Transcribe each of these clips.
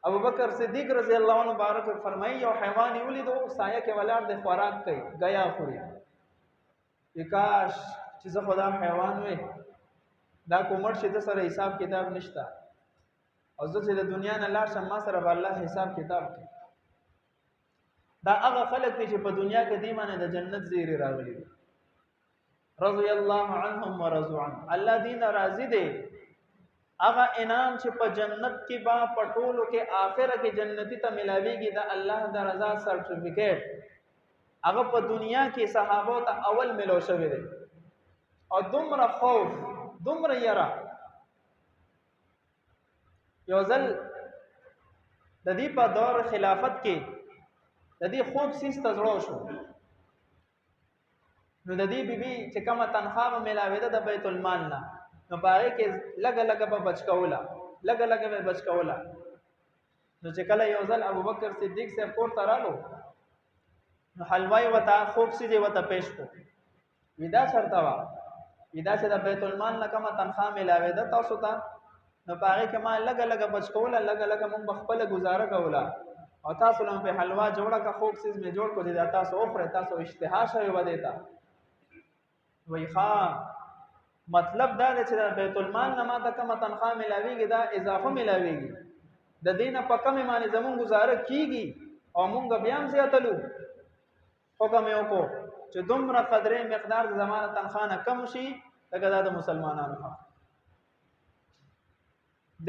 ابو بکر صدیق رضی الله عنه مبارک فرمایي یو حیوان ولیدو سایه کې ولاړ د خوراک کوي غیا خوري وکاش چې زه خدا حیوان وې دا کومر چې د سره حساب کتاب نشتا او زه چې د دنیا نه لاړ شم ما سره به الله حساب کتاب کوي دا هغه خلک دي چې په دنیا کې دی باندې د جنت زیری راغلي رضی الله عنهم ورضوا عنه الله دین راضي دي هغه انعام چې په جنت کې با پټولو کې آخره کې جنتی ته ملاويږي دا الله د رضا سرټیفیکیټ هغه په دنیا کې صحابه ته اول ملو شوی دی او دومره خوف دومره یرا یو ځل د دې په دور خلافت کې د دې خوب سیس تزړو شو نو د دې بیبي چې کومه تنخواه ملاوي ده د بیت المال نه نو باغې کې لګ به بچ کوله لګ به بچ کوله نو چې کله یو ځل ابو بکر صدیق سے کور ته رالو نو حلوای وتا خوب سي وتا پېښ کو ودا شرطه وا ودا چې د بیت المال نه کومه تنخواه ملاوي ده تاسو ته نو باغې کې ما لګ بچ کوله لګ مونږ خپل گزاره کوله او تاسو لم په حلوا جوړه کا خوب سیز می جوړ کو دي تاسو اوفره تاسو اشتها شوی ودی تا وای ښا مطلب دا دی چې د بیت المال نه ما ته کومه تنخواه ملاويږي دا اضافه ملاويږي د دینه په کمه معنی زمون گزاره کیږي او مونږ بیا هم زیاتلو حکم یو کو چې دومره قدرې مقدار د زمانه تنخواه نه کم شي لکه دا د مسلمانانو حق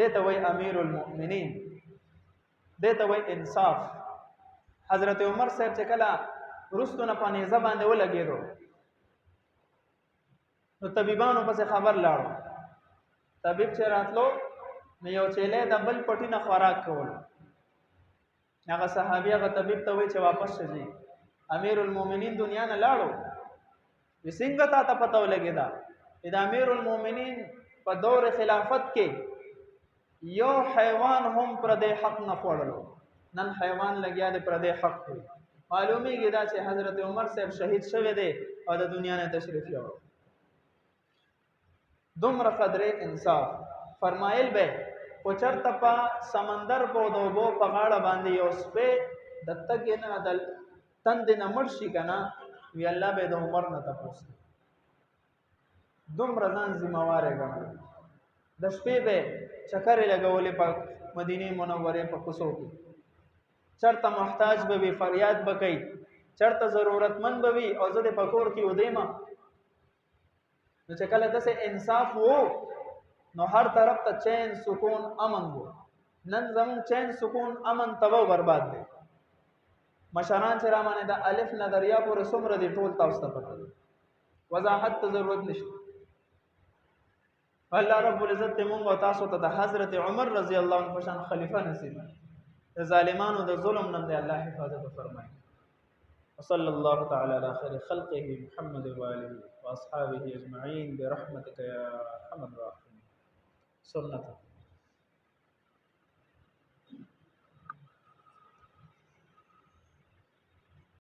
دته وای امیر المؤمنین دته وای انصاف حضرت عمر صاحب چې کله رستو نه پانی زبان دی ولګیدو نو طبيبانو پس خبر لاړو طبيب چې راتلو نو یو چيله د بل پټي نه خوراک کول هغه صحابي هغه طبيب ته وی چې واپس شي امیر المؤمنین دنیا نه لاړو وسنګ ته پته ولګی دا امیر المؤمنین په دور خلافت کې یو حیوان هم پر دې حق نه خوړلو نن حیوان لګیا دې پر دې حق کوي معلومیږي دا چې حضرت عمر صاحب شهید شوه دي او د دنیا نه تشریف یوړو دومره قدر انصاف فرمایل به پوچرته په سمندر په دوبو په غاړه باندې یو سپه دتګ نه دل تند نه مرشي کنه وی الله به د عمر نه تاسو دومره ځان ذمہوار غواړي د شپې به چکر لګولې په مدینه منوره په کوڅو کې چرته محتاج به وی فریاد بکای چرته ضرورتمند به وی او زه د پکور کې ودیما نو چې کله دسه انصاف وو نو هر طرف ته چین سکون امن وو نن زمون چین سکون امن تبو برباد دي مشران چې رامانه د الف نظریه پورې څومره دي ټول تاسو ته پته وضاحت ته ضرورت نشته الله رب العزت موږ او تاسو ته د حضرت عمر رضی الله عنه شان خلیفہ نصیب د ظالمانو د ظلم نه دی الله حفاظت فرمایي وصلى الله تعالى على خير خلقه محمد وآله وأصحابه أجمعين برحمتك يا أرحم الراحمين سنة